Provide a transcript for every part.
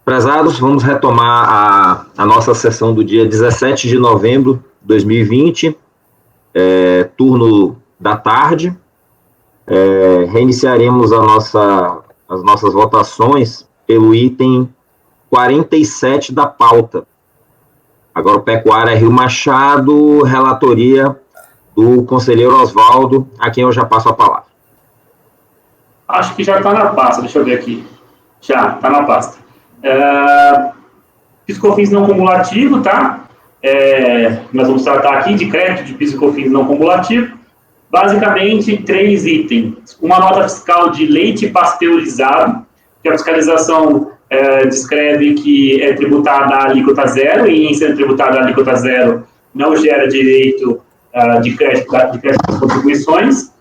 Prezados, vamos retomar a nossa sessão do dia 17 de novembro de 2020, turno da tarde. Reiniciaremos as nossas votações pelo item 47 da pauta. Agropecuária Rio Machado, relatoria do conselheiro Oswaldo, a quem eu já passo a palavra. Acho que já está na pasta, deixa eu ver aqui. Já, está na pasta. PIS/COFINS não cumulativo, tá? Nós vamos tratar aqui de crédito de PIS/COFINS não cumulativo. Basicamente, 3 itens. Uma nota fiscal de leite pasteurizado, que a fiscalização descreve que é tributada a alíquota zero, e em sendo tributada a alíquota zero, não gera direito de crédito das contribuições.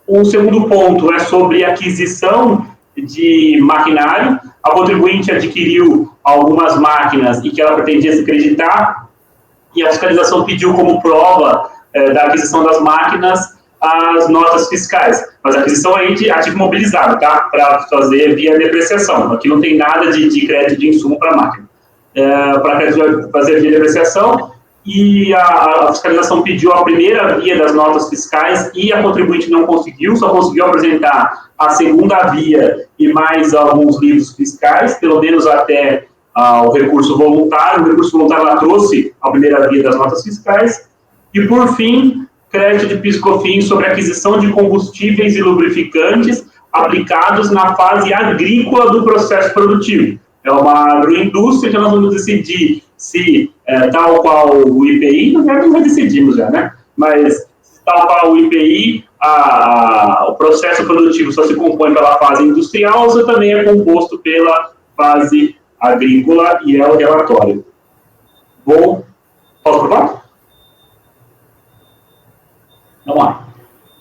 O segundo ponto é sobre aquisição de maquinário. A contribuinte adquiriu algumas máquinas e que ela pretendia se creditar, e a fiscalização pediu como prova da aquisição das máquinas as notas fiscais. Mas a aquisição aí de ativo mobilizado, tá? Para fazer via depreciação. Aqui não tem nada de crédito de insumo para a máquina. Para fazer via depreciação, e a fiscalização pediu a primeira via das notas fiscais e a contribuinte não conseguiu, só conseguiu apresentar a segunda via e mais alguns livros fiscais, pelo menos até o recurso voluntário. O recurso voluntário ela trouxe a primeira via das notas fiscais. E, por fim, crédito de PIS/COFINS sobre aquisição de combustíveis e lubrificantes aplicados na fase agrícola do processo produtivo. É uma agroindústria que nós vamos decidir se, tal qual o IPI, na verdade nós já decidimos já, né? Mas, tal qual o IPI, o processo produtivo só se compõe pela fase industrial, ou também é composto pela fase agrícola, e é o relatório. Posso provar? Vamos lá.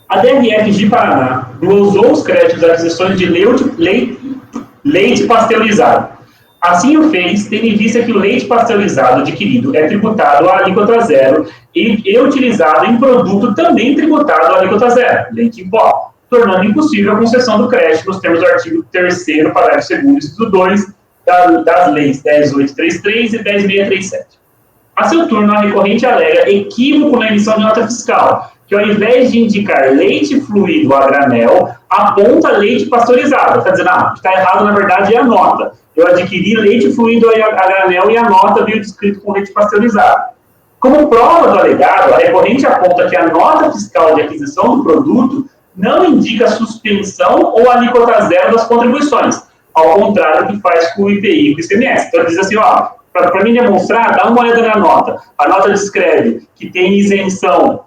A DRF de Paraná glosou os créditos das aquisições de leite pasteurizado. Assim o fez, tendo em vista que o leite pasteurizado adquirido é tributado a alíquota zero e utilizado em produto também tributado a alíquota zero, leite em pó, tornando impossível a concessão do crédito nos termos do artigo 3º, parágrafo 2º, inciso 2, das leis 10.833 e 10.637. A seu turno, a recorrente alega equívoco na emissão de nota fiscal, que ao invés de indicar leite fluido a granel, aponta leite pasteurizado. Está dizendo, o que está errado, na verdade, é a nota. Eu adquiri leite fluido a granel e a nota veio descrito com leite pasteurizado. Como prova do alegado, a recorrente aponta que a nota fiscal de aquisição do produto não indica suspensão ou alíquota zero das contribuições, ao contrário do que faz com o IPI e com o ICMS. Então, ele diz assim, para mim demonstrar, dá uma olhada na nota. A nota descreve que tem isenção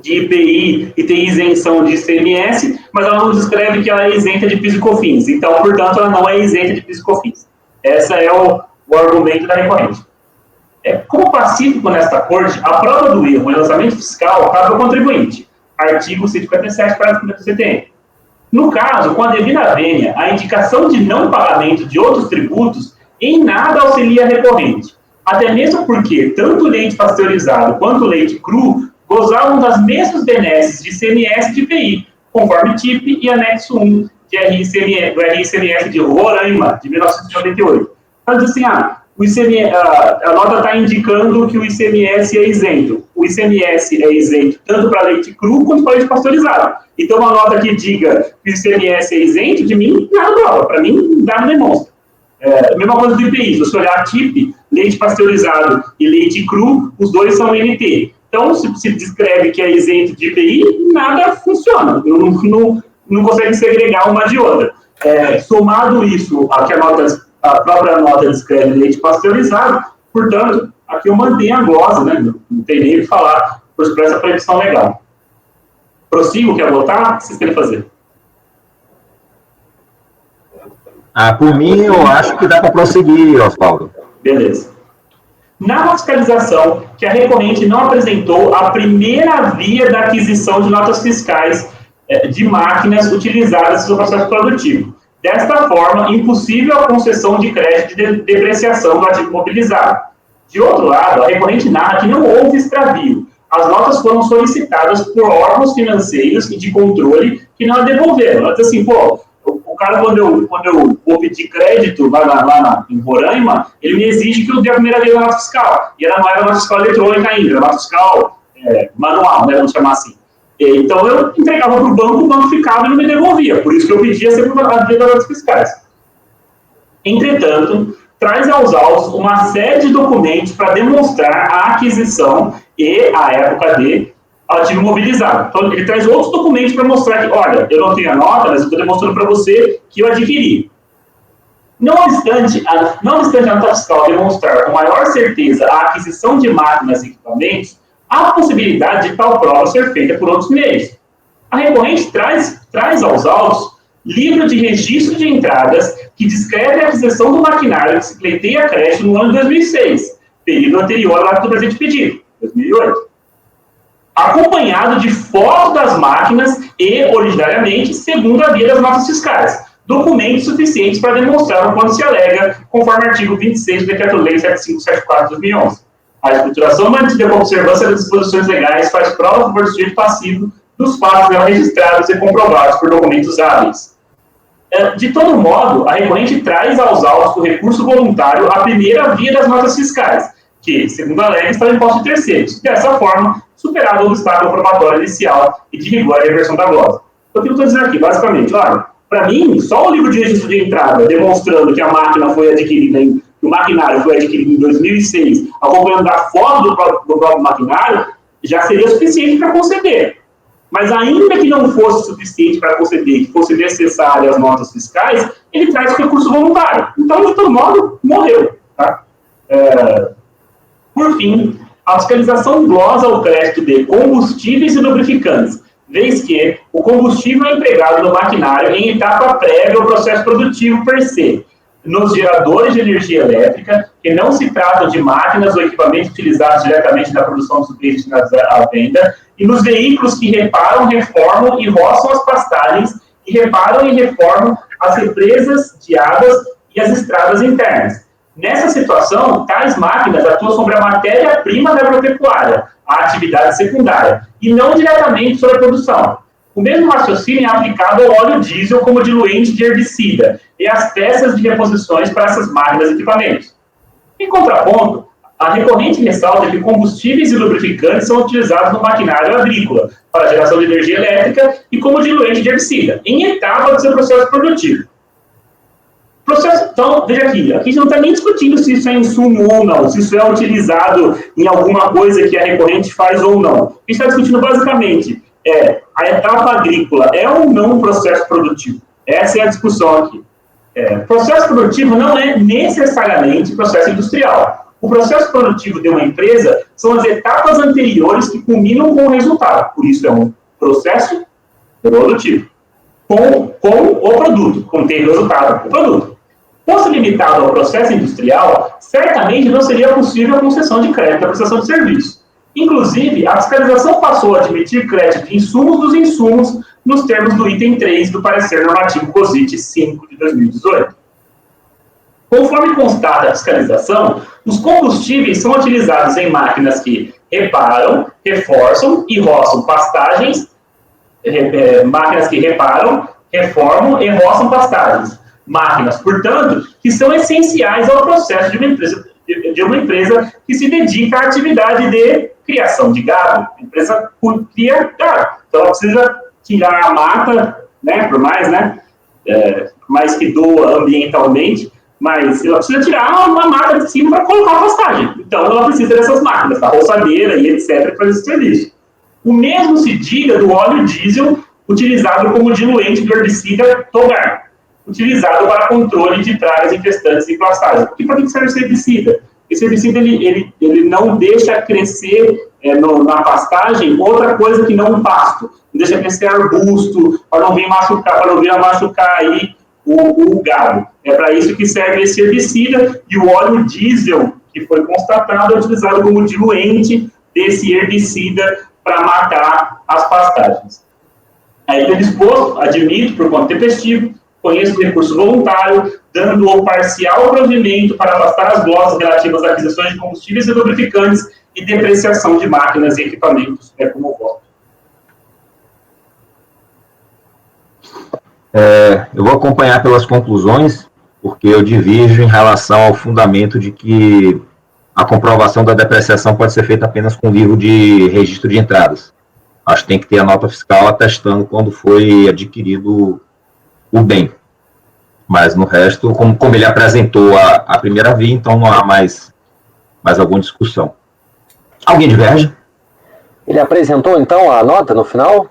de IPI e tem isenção de ICMS, mas ela não descreve que ela é isenta de PIS/COFINS. Então, portanto, ela não é isenta de PIS/COFINS. Esse é o argumento da recorrente. Como pacífico nesta corte, a prova do erro em lançamento fiscal cabe ao contribuinte. Artigo 157, parágrafo 1 do CTN. No caso, com a devida vênia, a indicação de não pagamento de outros tributos em nada auxilia a recorrente. Até mesmo porque tanto o leite pasteurizado quanto o leite cru gozavam das mesmas benesses de ICMS e de IPI, conforme TIP e anexo 1 do RICMS de Roraima, de 1998. Então, diz assim, a nota está indicando que o ICMS é isento. O ICMS é isento tanto para leite cru quanto para leite pasteurizado. Então, uma nota que diga que o ICMS é isento, de mim, nada prova. Para mim, nada demonstra. Mesma coisa do IPI. Se você olhar TIP, leite pasteurizado e leite cru, os dois são NT. Então, se descreve que é isento de IPI, nada funciona. Não consegue segregar uma de outra. Somado isso, aqui a própria nota descreve leite pasteurizado, portanto, aqui eu mantenho a glosa, né? Não tem nem o que falar por essa previsão legal. Prossigo, quer votar? O que vocês querem fazer? Por mim, eu acho que dá para prosseguir, Oswaldo. Beleza. Na fiscalização, que a recorrente não apresentou a primeira via da aquisição de notas fiscais de máquinas utilizadas no processo produtivo. Desta forma, impossível a concessão de crédito de depreciação do ativo mobilizado. De outro lado, a recorrente narra que não houve extravio. As notas foram solicitadas por órgãos financeiros e de controle que não a devolveram. Ela diz assim, o cara, quando eu vou pedir crédito em Roraima, ele me exige que eu dê a primeira vez a nota fiscal. E não era nota fiscal eletrônica ainda, era nota fiscal manual, né, vamos chamar assim. Então, eu entregava para o banco ficava e não me devolvia. Por isso que eu pedia sempre a vez das notas fiscais. Entretanto, traz aos autos uma série de documentos para demonstrar a aquisição e a época de ativo imobilizado. Então, ele traz outros documentos para mostrar que, olha, eu não tenho a nota, mas eu estou demonstrando para você que eu adquiri. Não obstante a nota fiscal demonstrar com maior certeza a aquisição de máquinas e equipamentos, há a possibilidade de tal prova ser feita por outros meios. A recorrente traz aos autos livro de registro de entradas que descreve a aquisição do maquinário que se pleiteia crédito no ano de 2006, período anterior ao ato do presente pedido, 2008. Acompanhado de foto das máquinas e, originariamente, segundo a via das notas fiscais, documentos suficientes para demonstrar o quanto se alega, conforme artigo 26 do Decreto-Lei 7574 de 2011. A escrituração mantida com observância das disposições legais faz prova por sujeito passivo dos fatos não registrados e comprovados por documentos hábeis. De todo modo, a recorrente traz aos autos do recurso voluntário a primeira via das notas fiscais, que, segundo a lei, está em posse de terceiros. Dessa forma, superado o obstáculo probatório inicial e de rigor a reversão da glosa. Então, o que eu estou dizendo aqui, basicamente, olha, para mim, só o livro de registro de entrada demonstrando que a máquina foi adquirida, que o maquinário foi adquirido em 2006, acompanhando a foto do próprio maquinário, já seria suficiente para conceder. Mas ainda que não fosse suficiente para conceder, que fosse necessário as notas fiscais, ele traz o recurso voluntário. Então, de todo modo, morreu. Tá? Por fim, a fiscalização glosa o crédito de combustíveis e lubrificantes, vez que o combustível é empregado no maquinário em etapa prévia ao processo produtivo per se, nos geradores de energia elétrica, que não se tratam de máquinas ou equipamentos utilizados diretamente na produção dos bens destinados à venda, e nos veículos que reparam, reformam e roçam as pastagens, e reparam e reformam as represas de águas e as estradas internas. Nessa situação, tais máquinas atuam sobre a matéria-prima da agropecuária, a atividade secundária, e não diretamente sobre a produção. O mesmo raciocínio é aplicado ao óleo diesel como diluente de herbicida e às peças de reposições para essas máquinas e equipamentos. Em contraponto, a recorrente ressalta que combustíveis e lubrificantes são utilizados no maquinário agrícola para a geração de energia elétrica e como diluente de herbicida, em etapa do seu processo produtivo. Então, veja aqui a gente não está nem discutindo se isso é insumo ou não, se isso é utilizado em alguma coisa que a recorrente faz ou não. O que a gente está discutindo basicamente a etapa agrícola é ou não um processo produtivo. Essa é a discussão aqui. Processo produtivo não é necessariamente processo industrial. O processo produtivo de uma empresa são as etapas anteriores que culminam com o resultado. Por isso é um processo produtivo. Com o produto, contém o resultado do produto. Fosse limitado ao processo industrial, certamente não seria possível a concessão de crédito à prestação de serviço. Inclusive, a fiscalização passou a admitir crédito de insumos dos insumos nos termos do item 3 do parecer normativo COSIT 5 de 2018. Conforme constata a fiscalização, os combustíveis são utilizados em máquinas que reparam, reforçam e roçam pastagens, máquinas que reparam, reformam e roçam pastagens. Máquinas, portanto, que são essenciais ao processo de uma empresa que se dedica à atividade de criação de gado. A empresa cria gado. Então, ela precisa tirar a mata, né, por mais que doa ambientalmente, mas ela precisa tirar uma mata de cima para colocar a pastagem. Então, ela precisa dessas máquinas, a roçadeira e etc., para fazer esse serviço. O mesmo se diga do óleo diesel utilizado como diluente do herbicida Togar, utilizado para controle de pragas infestantes e pastagens. E para que serve esse herbicida? Esse herbicida ele não deixa crescer na pastagem outra coisa que não um pasto. Não deixa crescer arbusto, para não vir machucar aí o gado. É para isso que serve esse herbicida, e o óleo diesel, que foi constatado, é utilizado como diluente desse herbicida para matar as pastagens. Aí está disposto, admito, por conta tempestivo, conheço o recurso voluntário, dando o parcial provimento para afastar as glosas relativas a aquisições de combustíveis e lubrificantes e depreciação de máquinas e equipamentos, como voto. Eu vou acompanhar pelas conclusões, porque eu divirjo em relação ao fundamento de que a comprovação da depreciação pode ser feita apenas com o livro de registro de entradas. Acho que tem que ter a nota fiscal atestando quando foi adquirido o bem. Mas no resto, como ele apresentou a primeira via, então não há mais alguma discussão. Alguém diverge? Ele apresentou, então, a nota no final?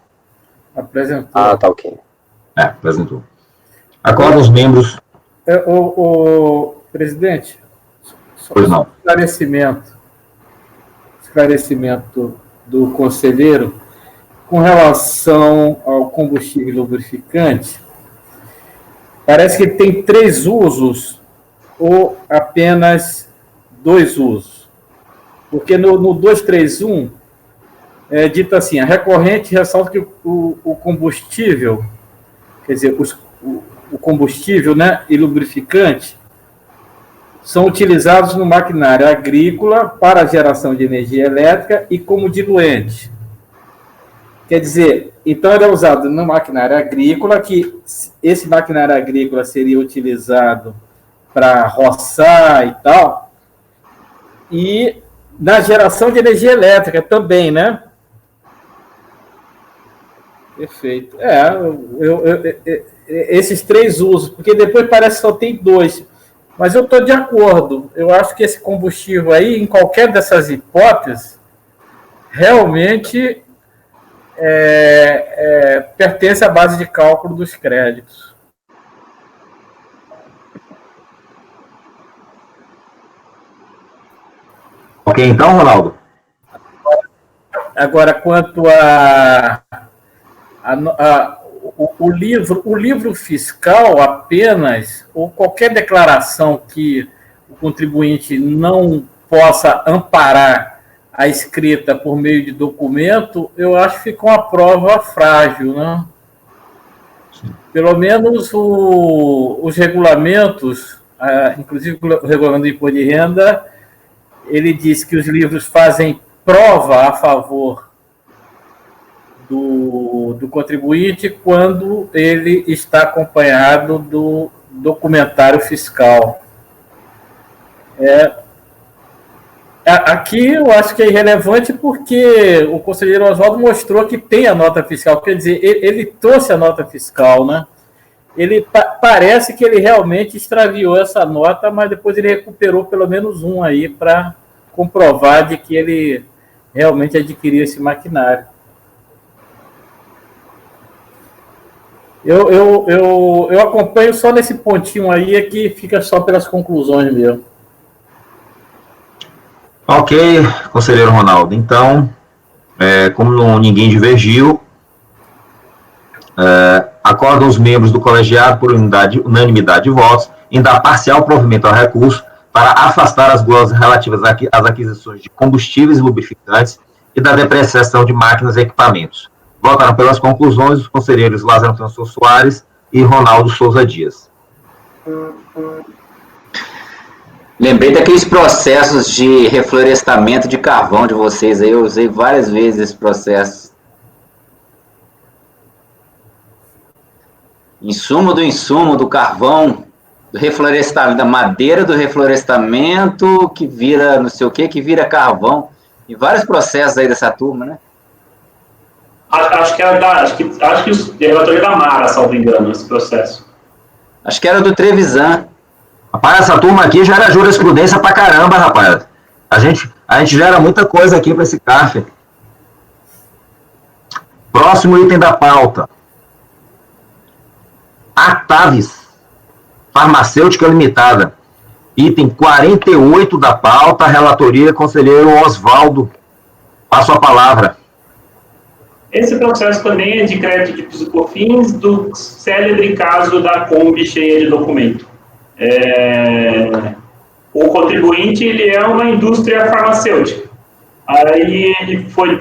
Apresentou. Ah, tá ok. Apresentou. Agora os membros... O presidente, Pois não. Esclarecimento do conselheiro com relação ao combustível lubrificante. Parece que tem 3 usos ou apenas 2 usos. Porque no 231 é dito assim, a recorrente ressalta que o combustível, quer dizer, o combustível, né, e lubrificante são utilizados no maquinário agrícola para a geração de energia elétrica e como diluente. Quer dizer, então ele é usado no maquinário agrícola, que esse maquinário agrícola seria utilizado para roçar e tal, e na geração de energia elétrica também, né? Perfeito. Esses 3 usos, porque depois parece que só tem 2. Mas eu estou de acordo. Eu acho que esse combustível aí, em qualquer dessas hipóteses, realmente pertence à base de cálculo dos créditos. Ok, então, Ronaldo? Agora, quanto o livro fiscal apenas, ou qualquer declaração que o contribuinte não possa amparar a escrita por meio de documento, eu acho que fica uma prova frágil, né? Pelo menos os regulamentos, inclusive o regulamento do imposto de renda, ele diz que os livros fazem prova a favor do contribuinte quando ele está acompanhado do documentário fiscal. Aqui eu acho que é irrelevante porque o conselheiro Oswaldo mostrou que tem a nota fiscal, quer dizer, ele trouxe a nota fiscal, né? Ele parece que ele realmente extraviou essa nota, mas depois ele recuperou pelo menos um aí para comprovar de que ele realmente adquiriu esse maquinário. Eu acompanho só nesse pontinho aí, é que fica só pelas conclusões mesmo. Ok, conselheiro Ronaldo. Então, como ninguém divergiu, acordam os membros do colegiado por unanimidade de votos em dar parcial provimento ao recurso para afastar as glosas relativas às aquisições de combustíveis e lubrificantes e da depreciação de máquinas e equipamentos. Votaram pelas conclusões os conselheiros Lázaro Antônio Soares e Ronaldo Souza Dias. Lembrei daqueles processos de reflorestamento de carvão de vocês aí, eu usei várias vezes esse processo. Insumo do carvão, do reflorestamento, da madeira do reflorestamento, que vira não sei o que vira carvão. E vários processos aí dessa turma, né? Acho que o relatoria da Mara, salvo engano, esse processo. Acho que era do Trevisan. Rapaz, essa turma aqui já era jurisprudência pra caramba, rapaz. A gente gera muita coisa aqui para esse CARF. Próximo item da pauta. Atavis, Farmacêutica Limitada. Item 48 da pauta, relatoria, conselheiro Oswaldo. Passo a palavra. Esse processo também é de crédito de PIS e COFINS do célebre caso da Kombi cheia de documento. O contribuinte, ele é uma indústria farmacêutica. Aí ele foi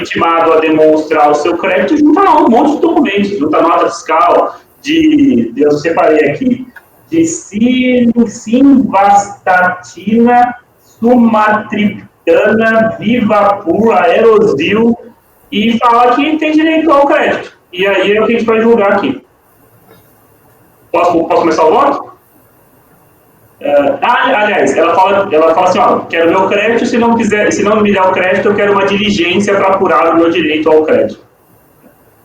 intimado a demonstrar o seu crédito junto a um monte de documentos, junto a nota fiscal, eu separei aqui, de simvastatina, sumatriptana, Vivapur, Aerosil, e falar que tem direito ao crédito. E aí é o que a gente vai julgar aqui. Posso começar o voto? Aliás, ela fala assim, ó, quero meu crédito, se não me der o crédito, eu quero uma diligência para apurar o meu direito ao crédito.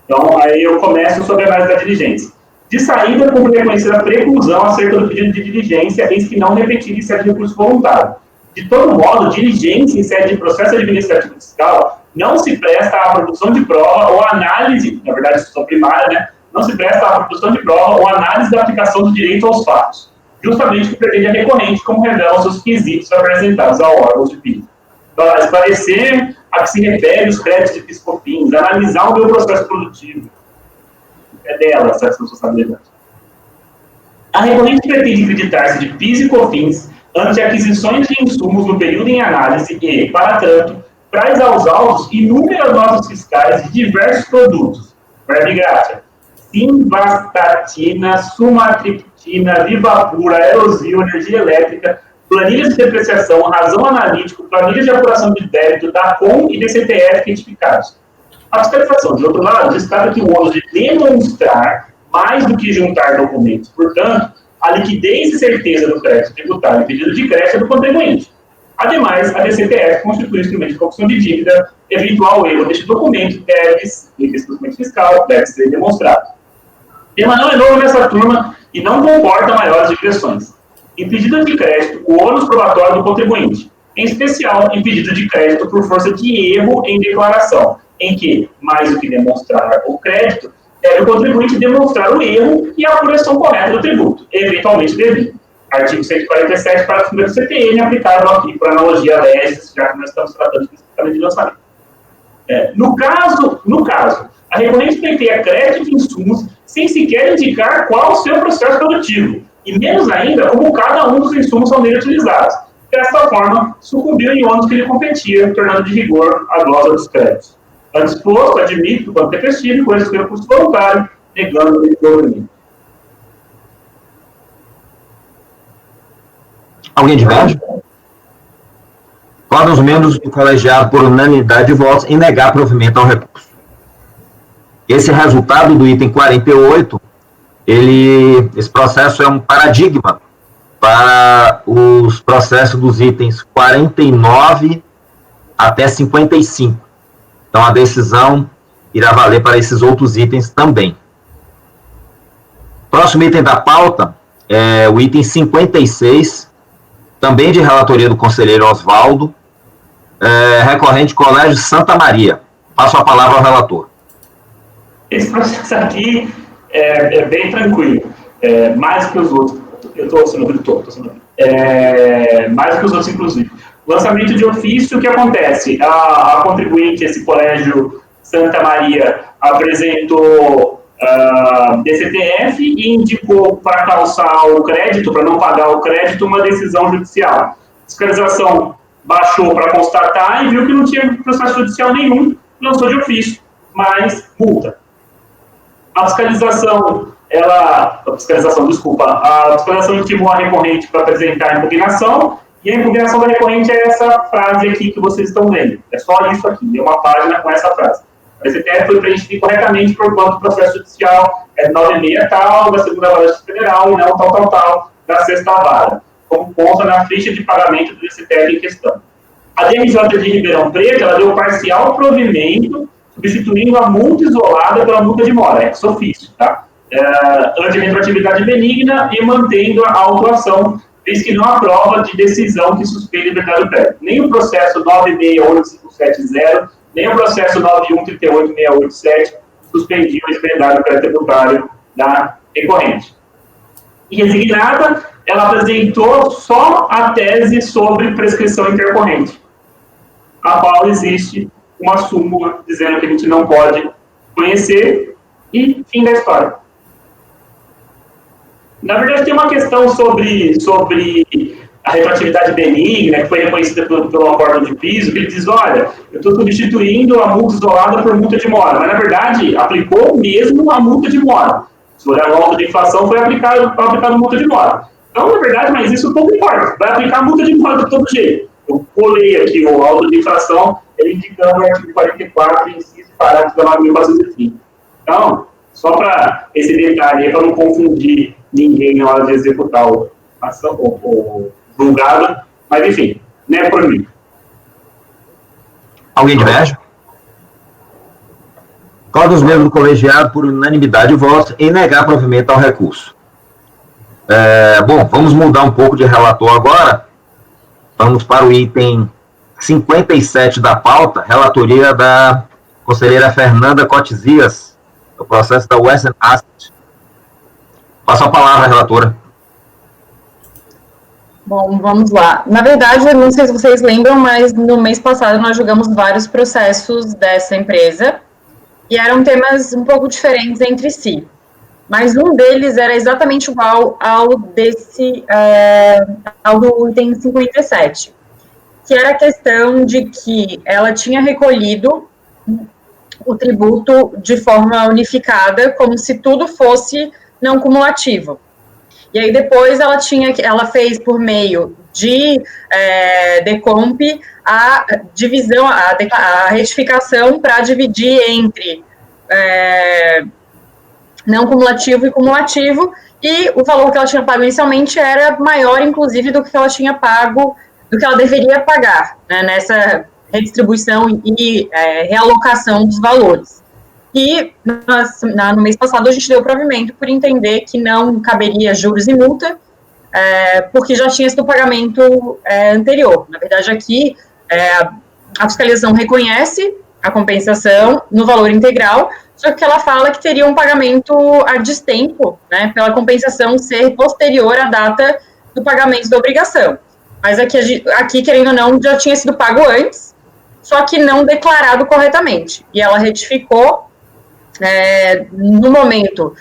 Então, aí eu começo sobre a análise da diligência. De saída, cumpre reconhecer a preclusão acerca do pedido de diligência, eis que não repetir em sede de recurso voluntário. De todo modo, diligência em sede de processo administrativo fiscal não se presta à produção de prova ou análise, na verdade, discussão primária, né? Não se presta à produção de prova ou análise da aplicação do direito aos fatos, justamente que pretende a recorrente, como revelam seus quesitos apresentados ao órgão de PIS. Então, esclarecer a que se refere os créditos de PIS/COFINS, analisar o meu processo produtivo. É dela essa responsabilidade. A recorrente pretende acreditar-se de PIS e COFINS ante aquisições de insumos no período em análise e, para tanto, traz aos autos inúmeras notas fiscais de diversos produtos, verbigratia, simvastatina, sumatriptina, vivapura, aerosil, energia elétrica, planilhas de depreciação, razão analítico, planilhas de apuração de débito, DACOM e DCTF identificados. A fiscalização, de outro lado, destaca que o ônus de demonstrar mais do que juntar documentos. Portanto, a liquidez e certeza do crédito tributário e pedido de crédito é do contribuinte. Ademais, a DCTF constitui instrumento de correção de dívida, eventual erro deste documento desse documento fiscal, deve ser demonstrado. O tema não é novo nessa turma e não comporta maiores digressões. Em pedido de crédito, o ônus probatório do contribuinte, em especial em pedido de crédito por força de erro em declaração, em que, mais do que demonstrar o crédito, deve o contribuinte demonstrar o erro e a apuração correta do tributo, eventualmente devido. Artigo 147, parágrafo 1º do CTN, aplicável aqui por analogia legis, já que nós estamos tratando especificamente de lançamento. No caso, a recorrente pleiteia crédito de insumos sem sequer indicar qual o seu processo produtivo, e menos ainda como cada um dos insumos são nele utilizados. Dessa forma, sucumbiu em ônus que lhe competia, tornando de rigor a glosa dos créditos. Antes posto, admito, quanto tempestivo, coisas pelo custo voluntário, negando o desenvolvimento. Alguém diverge? Acordam os membros do colegiado por unanimidade de votos em negar provimento ao recurso. Esse resultado do item 48, esse processo é um paradigma para os processos dos itens 49 até 55. Então, a decisão irá valer para esses outros itens também. Próximo item da pauta é o item 56, também de relatoria do conselheiro Oswaldo, recorrente Colégio Santa Maria. Passo a palavra ao relator. Esse processo aqui é bem tranquilo, mais que os outros. Eu estou sendo ouvido, mais que os outros, inclusive. Lançamento de ofício, o que acontece? A contribuinte, esse colégio Santa Maria, apresentou DCTF e indicou para calçar o crédito, para não pagar o crédito, uma decisão judicial. A fiscalização baixou para constatar e viu que não tinha processo judicial nenhum, lançou de ofício, mas multa. A fiscalização intimou a recorrente para apresentar a impugnação, e a impugnação da recorrente é essa frase aqui que vocês estão lendo. É só isso aqui, é uma página com essa frase. A DCTF foi preenchida corretamente por quanto o processo judicial é 96 tal, da segunda vara federal, e não tal, da sexta vara, como consta na ficha de pagamento do DCTF em questão. A DRJ de Ribeirão Preto, ela deu parcial provimento, substituindo a multa isolada pela multa de mora, ex ofício, tá? Anti-retroatividade benigna e mantendo a autuação, vez que não há prova de decisão que suspende a liberdade do crédito. Nem o processo 968570, nem o processo 9138687 suspendiu a liberdade do crédito tributário da recorrente. E resignada, ela apresentou só a tese sobre prescrição intercorrente, a qual existe uma súmula dizendo que a gente não pode conhecer, e fim da história. Na verdade, tem uma questão sobre a retroatividade benigna, que foi reconhecida pelo acordo de piso, que ele diz, olha, eu estou substituindo a multa isolada por multa de mora, mas, na verdade, aplicou mesmo a multa de mora. Se olhar a nota de inflação, foi aplicado multa de mora. Então, na verdade, mas isso pouco importa, vai aplicar a multa de mora de todo jeito. Eu colei aqui o auto de inflação, ele indicando o artigo 44, inciso e parágrafo da 9.430. Então, só para esse detalhe, para não confundir ninguém na hora de executar o julgado, mas enfim, não é por mim. Alguém diverge? Qual dos membros do colegiado, por unanimidade de votos, em negar provimento ao recurso? Bom, vamos mudar um pouco de relator agora. Vamos para o item 57 da pauta, relatoria da conselheira Fernanda Cotizias, do processo da Western Asset. Passo a palavra, relatora. Bom, vamos lá. Na verdade, eu não sei se vocês lembram, mas no mês passado nós julgamos vários processos dessa empresa e eram temas um pouco diferentes entre si. Mas um deles era exatamente igual ao do item 57, que era a questão de que ela tinha recolhido o tributo de forma unificada, como se tudo fosse não cumulativo. E aí depois ela fez por meio de decomp a divisão, a retificação para dividir entre não cumulativo e cumulativo, e o valor que ela tinha pago inicialmente era maior, inclusive, do que ela tinha pago, do que ela deveria pagar, né, nessa redistribuição e realocação dos valores. E no mês passado a gente deu provimento por entender que não caberia juros e multa, porque já tinha sido o pagamento anterior. Na verdade, aqui a fiscalização reconhece a compensação no valor integral, só que ela fala que teria um pagamento a destempo, né, pela compensação ser posterior à data do pagamento da obrigação. Mas aqui, querendo ou não, já tinha sido pago antes, só que não declarado corretamente. E ela retificou no momento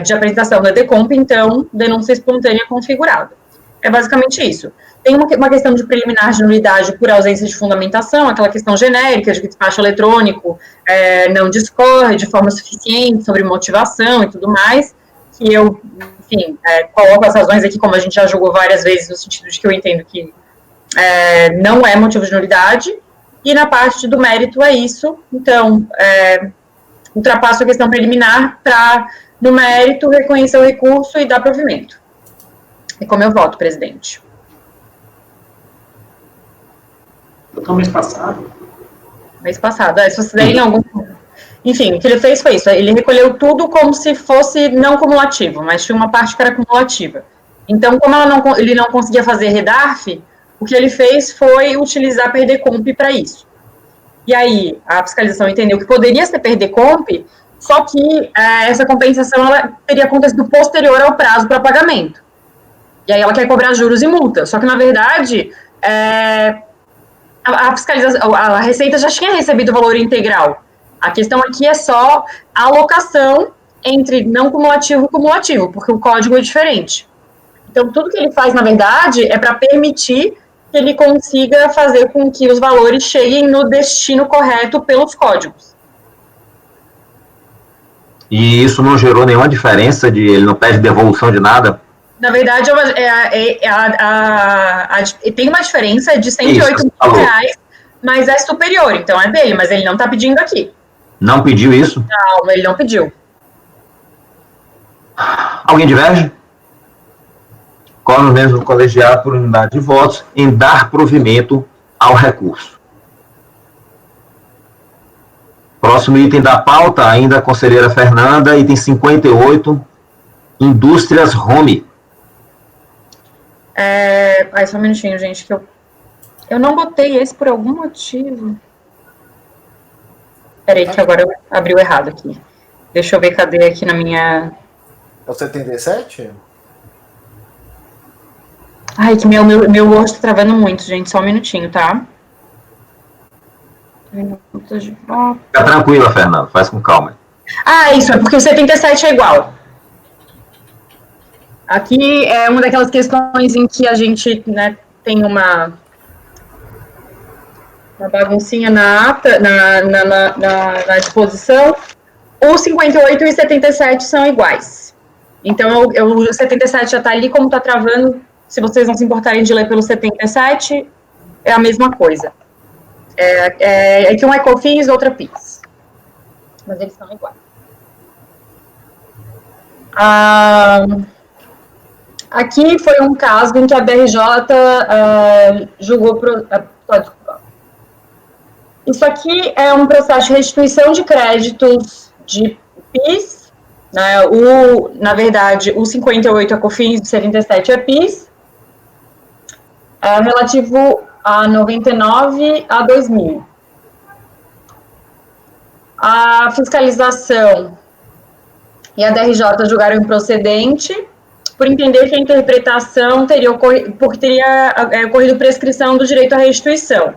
de apresentação da DECOMP, então, denúncia espontânea configurada. É basicamente isso. Tem uma questão de preliminar de nulidade por ausência de fundamentação, aquela questão genérica de que despacho eletrônico não discorre de forma suficiente sobre motivação e tudo mais, que eu, enfim, coloco as razões aqui, como a gente já julgou várias vezes, no sentido de que eu entendo que não é motivo de nulidade, e na parte do mérito é isso. Então, ultrapasso a questão preliminar para, no mérito, reconhecer o recurso e dar provimento. É como eu voto, presidente. No mês passado? Mês passado, se vocês derem algum... Enfim, o que ele fez foi isso, ele recolheu tudo como se fosse não cumulativo, mas tinha uma parte que era cumulativa. Então, como ele não conseguia fazer redarf, o que ele fez foi utilizar a PERDECOMP para isso. E aí, a fiscalização entendeu que poderia ser PERDECOMP, só que essa compensação ela teria acontecido posterior ao prazo para pagamento. E aí ela quer cobrar juros e multa. Só que, na verdade, a fiscalização, a Receita já tinha recebido o valor integral. A questão aqui é só a alocação entre não cumulativo e cumulativo, porque o código é diferente. Então, tudo que ele faz, na verdade, é para permitir que ele consiga fazer com que os valores cheguem no destino correto pelos códigos. E isso não gerou nenhuma diferença ele não pede devolução de nada? Na verdade, tem uma diferença de 108 mil reais, mas é superior, então é dele, mas ele não está pedindo aqui. Não pediu isso? Não, ele não pediu. Alguém diverge? Qual os membros do colegiado por unidade de votos em dar provimento ao recurso? Próximo item da pauta, ainda a conselheira Fernanda, item 58, Indústrias Home. Só um minutinho, gente, que eu não botei esse por algum motivo. Peraí, que agora eu abri o errado aqui. Deixa eu ver, cadê aqui na minha... É o 77? Ai, que meu Word tá travando muito, gente. Só um minutinho, tá? Fica tranquila, Fernanda. Faz com calma. Isso. É porque o 77 é igual. Aqui é uma daquelas questões em que a gente, né, tem uma baguncinha na ata, na disposição. O 58 e o 77 são iguais. Então, o 77 já está ali, como está travando, se vocês não se importarem de ler pelo 77, é a mesma coisa. É que um é COFINS, outra PIS. Mas eles são iguais. Aqui foi um caso em que a BRJ julgou... desculpa. Isso aqui é um processo de restituição de créditos de PIS, né? Na verdade, o 58 é COFINS, o 77 é PIS, relativo a 99 a 2000. A fiscalização e a DRJ julgaram improcedente por entender que a interpretação teria ocorrido prescrição do direito à restituição.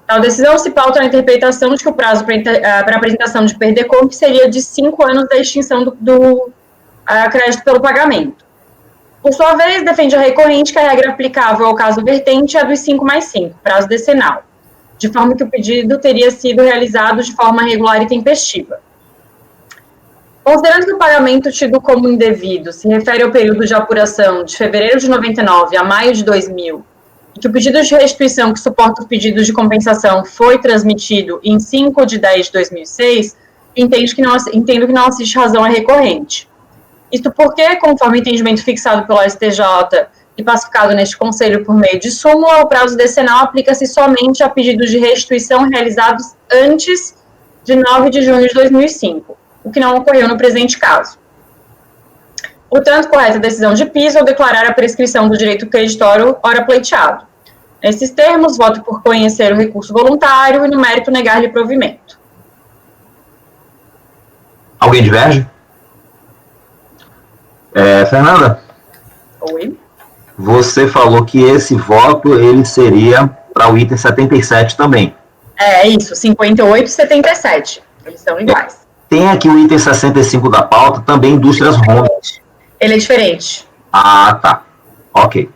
A decisão se pauta na interpretação de que o prazo para apresentação de PERDECOMP seria de 5 anos da extinção do crédito pelo pagamento. Por sua vez, defende a recorrente que a regra aplicável ao caso vertente é a dos 5+5, prazo decenal, de forma que o pedido teria sido realizado de forma regular e tempestiva. Considerando que o pagamento tido como indevido se refere ao período de apuração de fevereiro de 99 a maio de 2000, e que o pedido de restituição que suporta os pedidos de compensação foi transmitido em 5 de 10 de 2006, entendo que não assiste razão à recorrente. Isto porque, conforme o entendimento fixado pelo STJ e pacificado neste Conselho por meio de súmula, o prazo decenal aplica-se somente a pedidos de restituição realizados antes de 9 de junho de 2005, o que não ocorreu no presente caso. Portanto, correta a decisão de PIS ou declarar a prescrição do direito creditório ora pleiteado. Nesses termos, voto por conhecer o recurso voluntário e, no mérito, negar-lhe provimento. Alguém diverge? Fernanda? Oi. Você falou que esse voto ele seria para o item 77 também. É isso, 58 e 77. Eles são iguais. Tem aqui o item 65 da pauta, também indústrias home. Ele é diferente. Ah, tá. Ok.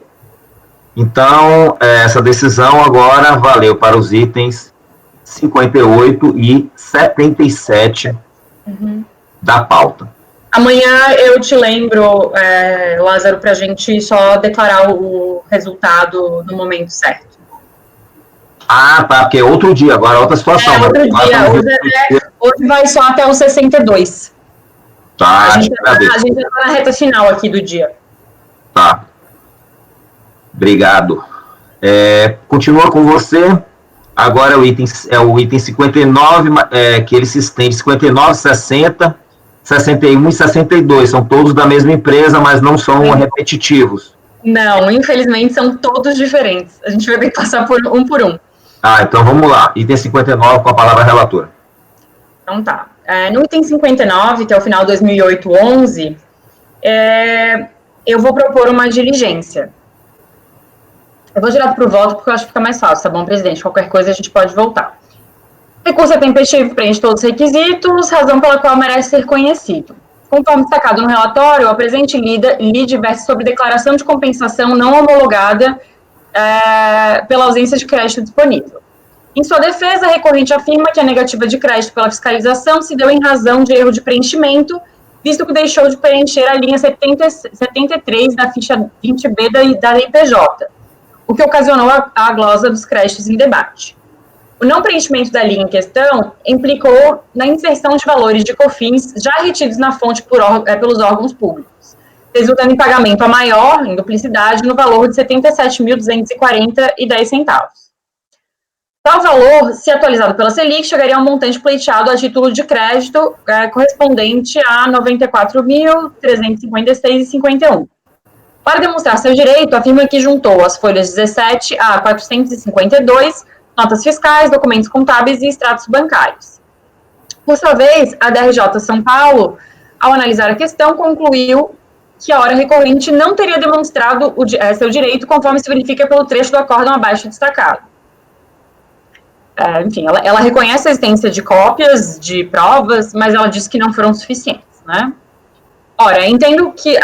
Então, essa decisão agora valeu para os itens 58 e 77 da pauta. Amanhã eu te lembro, Lázaro, para a gente só declarar o resultado no momento certo. Ah, tá, porque é outro dia, agora é outra situação. Outro dia. Hoje vai só até o 62. Tá, a gente já está na reta final aqui do dia. Tá. Obrigado. Continua com você. Agora é o item 59, que ele se estende 59, 60, 61 e 62. São todos da mesma empresa, mas não são repetitivos. Não, infelizmente são todos diferentes. A gente vai ter que passar por um. Então vamos lá. Item 59 com a palavra relatora. Então tá. No item 59, que é o final 2008-11, eu vou propor uma diligência. Eu vou direto para o voto, porque eu acho que fica mais fácil, tá bom, presidente? Qualquer coisa a gente pode voltar. O recurso é tempestivo, preenche todos os requisitos, razão pela qual merece ser conhecido. Conforme destacado no relatório, a presente lide versa sobre declaração de compensação não homologada pela ausência de crédito disponível. Em sua defesa, a recorrente afirma que a negativa de crédito pela fiscalização se deu em razão de erro de preenchimento, visto que deixou de preencher a linha 73 da ficha 20B da IPJ, o que ocasionou a glosa dos créditos em debate. O não preenchimento da linha em questão implicou na inserção de valores de COFINS já retidos na fonte pelos órgãos públicos, resultando em pagamento a maior, em duplicidade, no valor de R$ 77.240,10. Tal valor, se atualizado pela Selic, chegaria a um montante pleiteado a título de crédito correspondente a R$ 94.356,51. Para demonstrar seu direito, afirma que juntou as folhas 17 a 452, notas fiscais, documentos contábeis e extratos bancários. Por sua vez, a DRJ São Paulo, ao analisar a questão, concluiu que a hora recorrente não teria demonstrado seu direito, conforme se verifica pelo trecho do acórdão abaixo destacado. Enfim, ela reconhece a existência de cópias de provas, mas ela diz que não foram suficientes, né? Ora, entendo que,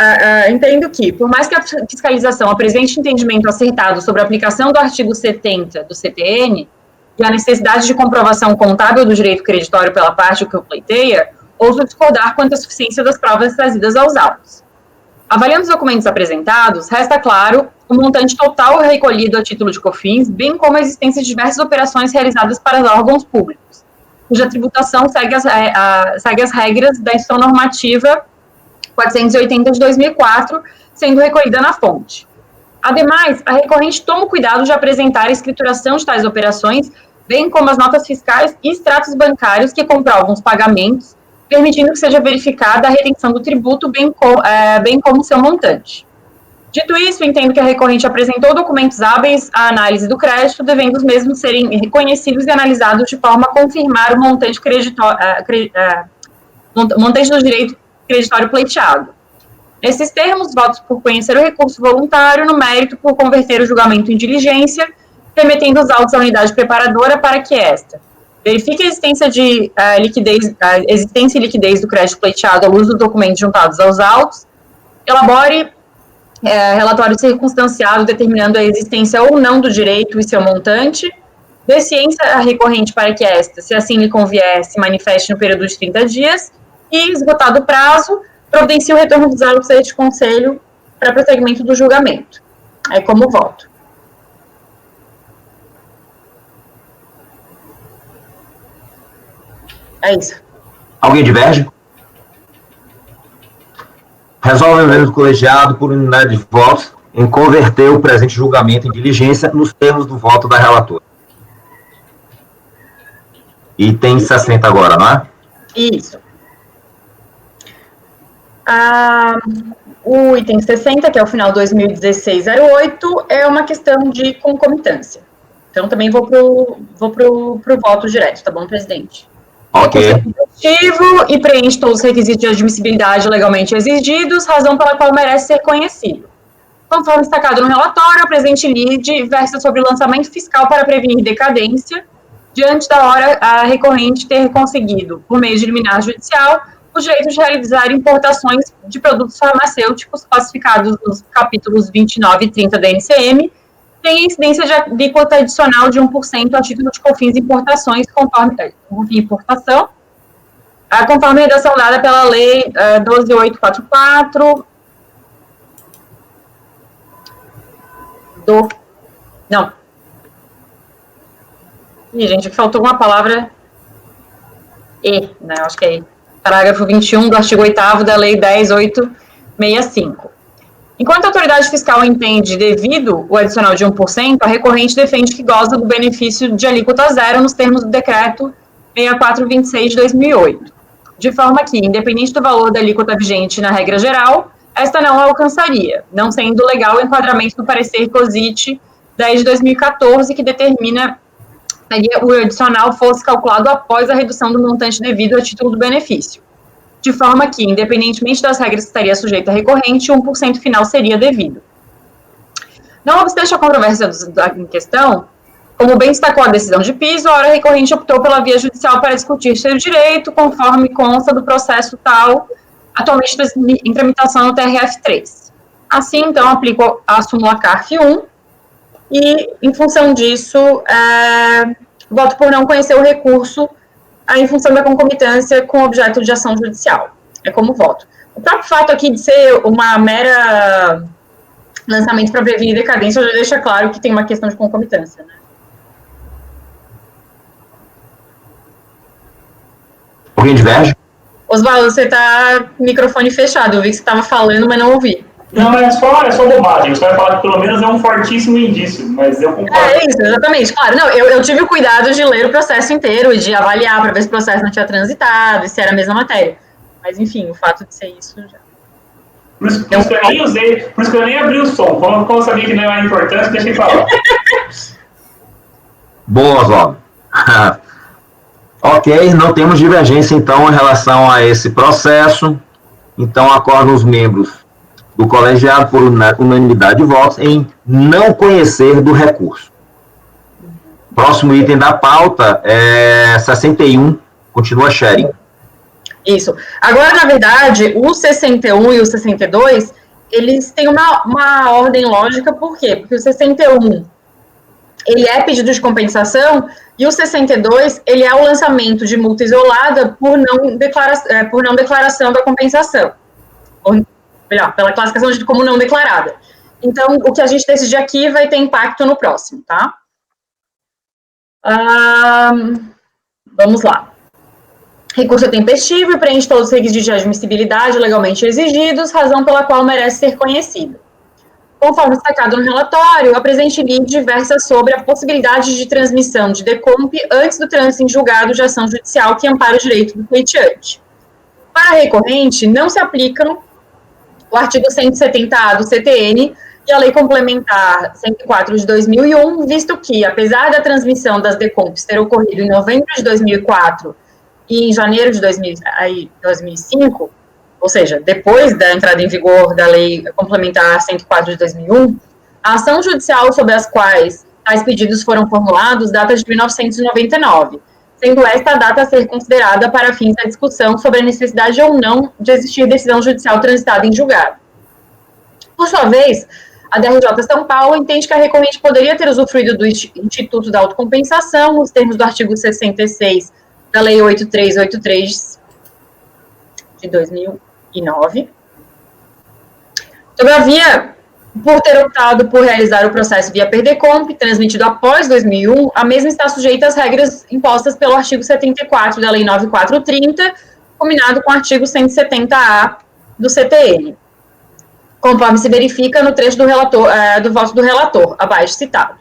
por mais que a fiscalização apresente entendimento acertado sobre a aplicação do artigo 70 do CTN e a necessidade de comprovação contábil do direito creditório pela parte que o pleiteia, ouso discordar quanto à suficiência das provas trazidas aos autos. Avaliando os documentos apresentados, resta claro o montante total recolhido a título de COFINS, bem como a existência de diversas operações realizadas para órgãos públicos, cuja tributação segue as regras da Instrução Normativa 480 de 2004, sendo recolhida na fonte. Ademais, a recorrente toma o cuidado de apresentar a escrituração de tais operações, bem como as notas fiscais e extratos bancários que comprovam os pagamentos, permitindo que seja verificada a retenção do tributo, bem como seu montante. Dito isso, entendo que a recorrente apresentou documentos hábeis à análise do crédito, devendo os mesmos serem reconhecidos e analisados de forma a confirmar o montante do direito creditório pleiteado. Nesses termos, votos por conhecer o recurso voluntário, no mérito por converter o julgamento em diligência, remetendo os autos à unidade preparadora para que esta verifique a existência e liquidez do crédito pleiteado à luz dos documentos juntados aos autos, elabore relatório circunstanciado determinando a existência ou não do direito e seu montante, dê ciência à recorrente para que esta, se assim lhe convier, se manifeste no período de 30 dias e, esgotado o prazo, providencie o retorno dos autos a este conselho para prosseguimento do julgamento. É como voto. É isso. Alguém diverge? Resolve o mesmo colegiado por unanimidade de votos em converter o presente julgamento em diligência nos termos do voto da relatora. Item 60 agora, não é? Isso. O item 60, que é o final 2016-08, é uma questão de concomitância. Então, também vou pro voto direto, tá bom, presidente? Ok. E preenche todos os requisitos de admissibilidade legalmente exigidos, razão pela qual merece ser conhecido. Conforme destacado no relatório, a presente lide versa sobre o lançamento fiscal para prevenir decadência, diante da hora a recorrente ter conseguido, por meio de liminar judicial, o direito de realizar importações de produtos farmacêuticos classificados nos capítulos 29 e 30 da NCM, tem incidência de alíquota adicional de 1% a título de COFINS importações, conforme a redação dada pela Lei 12.844 Não. Ih, gente, faltou uma palavra né? Acho que é parágrafo 21 do artigo 8º da Lei 10.865. Enquanto a autoridade fiscal entende devido o adicional de 1%, a recorrente defende que goza do benefício de alíquota zero nos termos do decreto 6426 de 2008, de forma que, independente do valor da alíquota vigente na regra geral, esta não alcançaria, não sendo legal o enquadramento do parecer COSIT 10 de 2014, que determina que o adicional fosse calculado após a redução do montante devido a título do benefício, de forma que, independentemente das regras que estaria sujeita a recorrente, 1% final seria devido. Não obstante a controvérsia em questão, como bem destacou a decisão de piso, a hora recorrente optou pela via judicial para discutir seu direito, conforme consta do processo tal, atualmente em tramitação no TRF3. Assim, então, aplico a súmula CARF 1, e, em função disso, voto por não conhecer o recurso em função da concomitância com objeto de ação judicial. É como voto. O próprio fato aqui de ser uma mera lançamento para prevenir decadência já deixa claro que tem uma questão de concomitância, né? Alguém diverge? Osvaldo, você tá com o microfone fechado. Eu vi que você estava falando, mas não ouvi. Não, é só bobagem. Você vai falar que pelo menos é um fortíssimo indício, mas eu concordo. É isso, exatamente. Claro, não, eu tive o cuidado de ler o processo inteiro e de avaliar para ver se o processo não tinha transitado e se era a mesma matéria. Mas, enfim, o fato de ser isso já... Por isso que eu nem usei, por isso que eu nem abri o som. Como eu sabia que não era importante, deixei falar. Boa, Oswaldo. Ok, não temos divergência, então, em relação a esse processo. Então, acordam os membros do colegiado por unanimidade de votos em não conhecer do recurso. Próximo item da pauta é 61, continua sharing. Isso. Agora, na verdade, o 61 e o 62, eles têm uma ordem lógica, por quê? Porque o 61, ele é pedido de compensação, e o 62, ele é o lançamento de multa isolada por não declaração da compensação. Ou, melhor, pela classificação de como não declarada. Então, o que a gente decidir aqui vai ter impacto no próximo, tá? Vamos lá. recurso é tempestivo e preenche todos os requisitos de admissibilidade legalmente exigidos, razão pela qual merece ser conhecido. Conforme destacado no relatório, a presente lide versa sobre a possibilidade de transmissão de DECOMP antes do trânsito em julgado de ação judicial que ampara o direito do pleiteante. Para a recorrente, não se aplicam o artigo 170A do CTN e a Lei Complementar 104 de 2001, visto que, apesar da transmissão das DECOMPs ter ocorrido em novembro de 2004 e em janeiro de 2005, ou seja, depois da entrada em vigor da Lei Complementar 104 de 2001, a ação judicial sobre as quais tais pedidos foram formulados data de 1999, sendo esta a data a ser considerada para fins da discussão sobre a necessidade ou não de existir decisão judicial transitada em julgado. Por sua vez, a DRJ São Paulo entende que a recorrente poderia ter usufruído do Instituto da Autocompensação, nos termos do artigo 66 da Lei 8383 de 2009. Todavia, por ter optado por realizar o processo via PERDECOMP, transmitido após 2001, a mesma está sujeita às regras impostas pelo artigo 74 da Lei 9430, combinado com o artigo 170A do CTN, conforme se verifica no trecho do voto do relator, abaixo citado.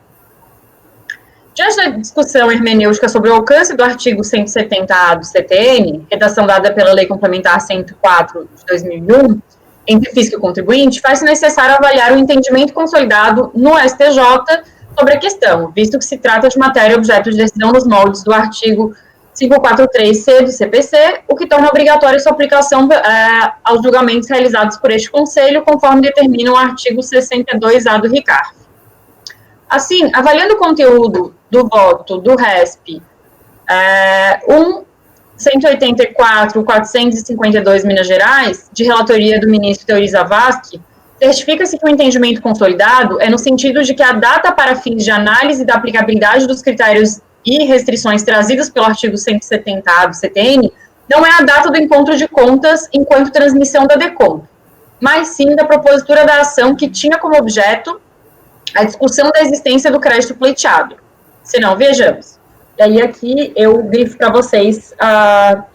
Diante da discussão hermenêutica sobre o alcance do artigo 170A do CTN, redação dada pela Lei Complementar 104 de 2001, entre fisco e contribuinte, faz-se necessário avaliar o entendimento consolidado no STJ sobre a questão, visto que se trata de matéria objeto de decisão nos moldes do artigo 543C do CPC, o que torna obrigatória sua aplicação aos julgamentos realizados por este Conselho, conforme determina o artigo 62A do RICARF. Assim, avaliando o conteúdo do voto do RESP 184.452 Minas Gerais, de relatoria do ministro Teori Zavascki, certifica-se que o entendimento consolidado é no sentido de que a data para fins de análise da aplicabilidade dos critérios e restrições trazidas pelo artigo 170A do CTN não é a data do encontro de contas enquanto transmissão da DECOMP, mas sim da propositura da ação que tinha como objeto a discussão da existência do crédito pleiteado. Se não, vejamos. E aí aqui eu grifo para vocês, tá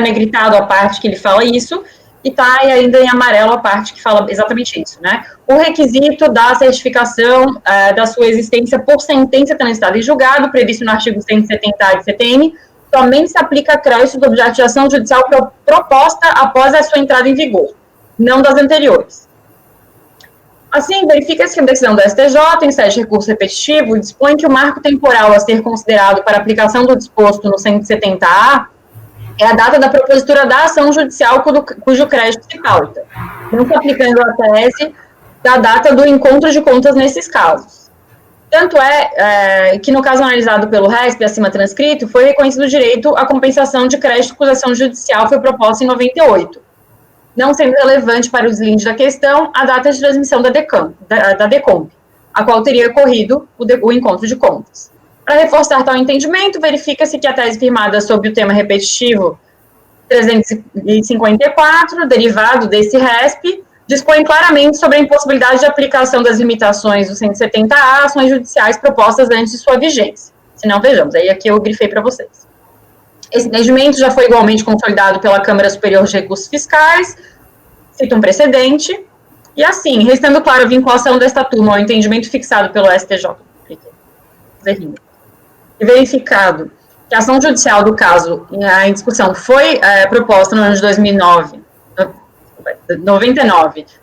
negritado a parte que ele fala isso, e tá ainda em amarelo a parte que fala exatamente isso, né? O requisito da certificação da sua existência por sentença transitada em julgado, previsto no artigo 170A do CTN, somente se aplica a crédito do objeto de ação judicial proposta após a sua entrada em vigor, não das anteriores. Assim, verifica-se que a decisão do STJ, em sede de recurso repetitivo, dispõe que o marco temporal a ser considerado para aplicação do disposto no 170A é a data da propositura da ação judicial cujo crédito se pauta, não se aplicando a tese da data do encontro de contas nesses casos. Tanto é que, no caso analisado pelo RESP, acima transcrito, foi reconhecido o direito à compensação de crédito cuja ação judicial foi proposta em 98, não sendo relevante para o deslinde da questão a data de transmissão da DECOMP, a qual teria ocorrido o encontro de contas. Para reforçar tal entendimento, verifica-se que a tese firmada sob o tema repetitivo 354, derivado desse RESP, dispõe claramente sobre a impossibilidade de aplicação das limitações do 170A a ações judiciais propostas antes de sua vigência. Se não, vejamos, aí aqui eu grifei para vocês. Esse entendimento já foi igualmente consolidado pela Câmara Superior de Recursos Fiscais, cita um precedente, e assim, restando clara a vinculação desta turma ao entendimento fixado pelo STJ, e verificado que a ação judicial do caso em discussão foi proposta no ano de 99,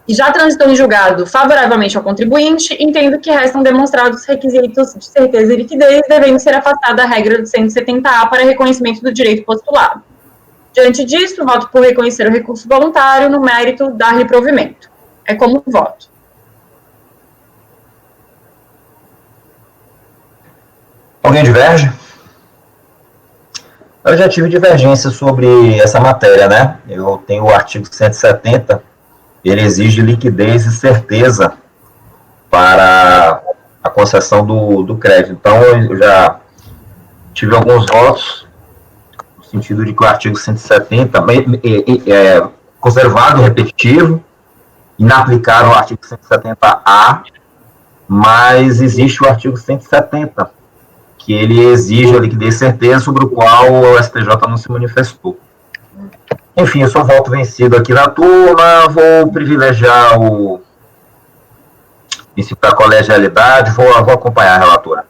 e já transitou em julgado favoravelmente ao contribuinte, entendo que restam demonstrados requisitos de certeza e liquidez, devendo ser afastada a regra do 170A para reconhecimento do direito postulado. Diante disso, voto por reconhecer o recurso voluntário no mérito dar-lhe provimento. É como voto. Alguém diverge? Eu já tive divergência sobre essa matéria, né? Eu tenho o artigo 170, ele exige liquidez e certeza para a concessão do crédito. Então, eu já tive alguns votos no sentido de que o artigo 170 é conservado, repetitivo, inaplicável ao artigo 170A, mas existe o artigo 170, que ele exige a liquidez certeza, sobre o qual o STJ não se manifestou. Enfim, eu sou voto vencido aqui na turma, vou privilegiar o princípio da colegialidade, vou acompanhar a relatora.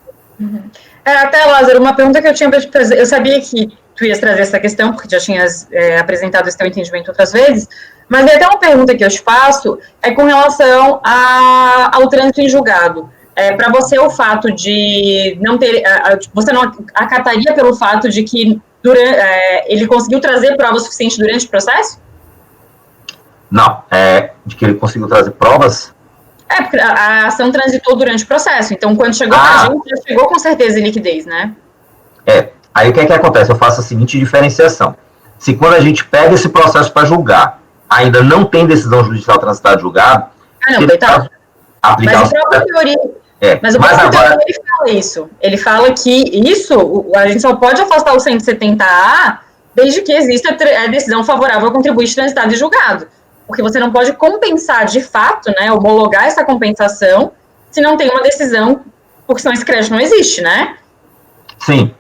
Até, Lázaro, uma pergunta que eu tinha para te fazer, eu sabia que tu ias trazer essa questão, porque já tinhas apresentado esse teu entendimento outras vezes, mas até uma pergunta que eu te faço é com relação ao trânsito em julgado. Para você, o fato de não ter, você não acataria pelo fato de que ele conseguiu trazer prova suficiente durante o processo? Não, de que ele conseguiu trazer provas? Porque a ação transitou durante o processo, então quando chegou pra gente, já chegou com certeza em liquidez, né? Aí o que é que acontece? Eu faço a seguinte diferenciação. Se quando a gente pega esse processo para julgar, ainda não tem decisão judicial transitada de julgado, aplicar mas o próprio teoria... Mas o próprio teoria, ele fala isso. Ele fala que a gente só pode afastar o 170A desde que exista a decisão favorável ao contribuinte transitado e julgado. Porque você não pode compensar de fato, né, homologar essa compensação, se não tem uma decisão, porque senão esse crédito não existe, né? Sim,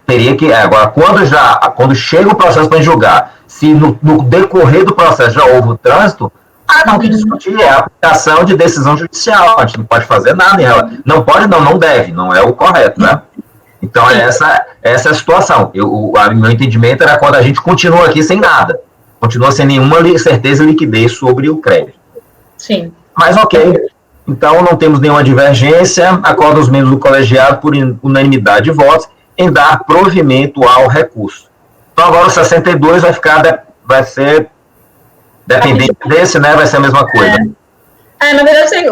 teria que... Agora, quando chega o processo para julgar, se no decorrer do processo já houve o trânsito, não que discutir, é a aplicação de decisão judicial, a gente não pode fazer nada em ela. Não pode, não deve, não é o correto, né? Então, essa é a situação. Meu entendimento era quando a gente continua aqui sem nada, continua sem nenhuma certeza e liquidez sobre o crédito. Sim. Mas ok, então não temos nenhuma divergência, acorda os membros do colegiado por unanimidade de votos em dar provimento ao recurso. Então agora o 62 vai ser dependente desse, né, vai ser a mesma coisa. Na verdade,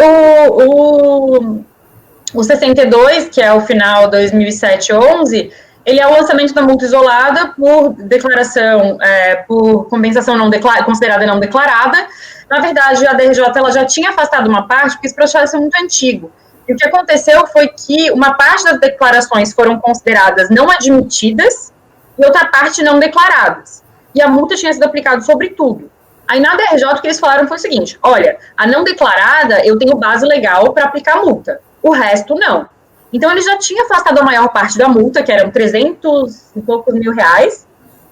o 62, que é o final 2007-11, ele é o lançamento da multa isolada por declaração, por compensação considerada não declarada. Na verdade, a DRJ ela já tinha afastado uma parte, porque esse processo é muito antigo. E o que aconteceu foi que uma parte das declarações foram consideradas não admitidas e outra parte não declaradas. E a multa tinha sido aplicada sobre tudo. Aí na DRJ o que eles falaram foi o seguinte: olha, a não declarada eu tenho base legal para aplicar a multa, o resto não. Então ele já tinha afastado a maior parte da multa, que eram 300 e poucos mil reais,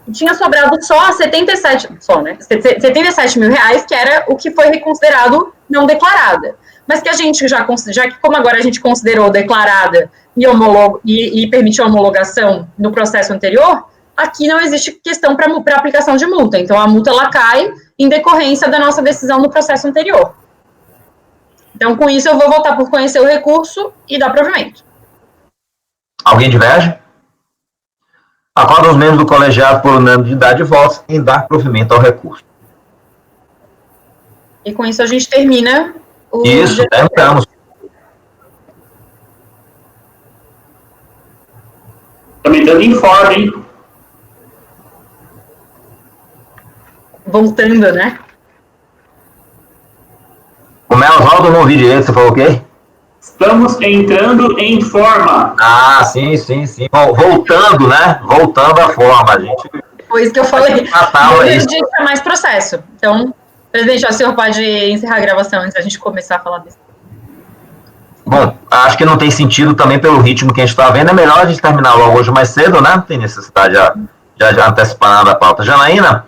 e tinha sobrado só 77 mil reais, que era o que foi reconsiderado não declarada. Mas que a gente já que como agora a gente considerou declarada e permitiu a homologação no processo anterior, aqui não existe questão para aplicação de multa. Então, a multa ela cai em decorrência da nossa decisão no processo anterior. Então, com isso, eu vou votar por conhecer o recurso e dar provimento. Alguém diverge? Acorda os membros do colegiado por unanimidade de votos em dar provimento ao recurso. E com isso, a gente termina o... Isso, terminamos. Tá me dando informe, hein? Voltando, né? O Melvaldo não ouvi direito, você falou o quê? Estamos entrando em forma. Sim. Voltando, né? Voltando à forma, a gente... Foi isso que eu falei. Isso. Dia que mais processo. Então, presidente, o senhor pode encerrar a gravação antes da gente começar a falar disso. Bom, acho que não tem sentido também pelo ritmo que a gente está vendo. É melhor a gente terminar logo hoje mais cedo, né? Não tem necessidade já antecipar nada da pauta. Janaína,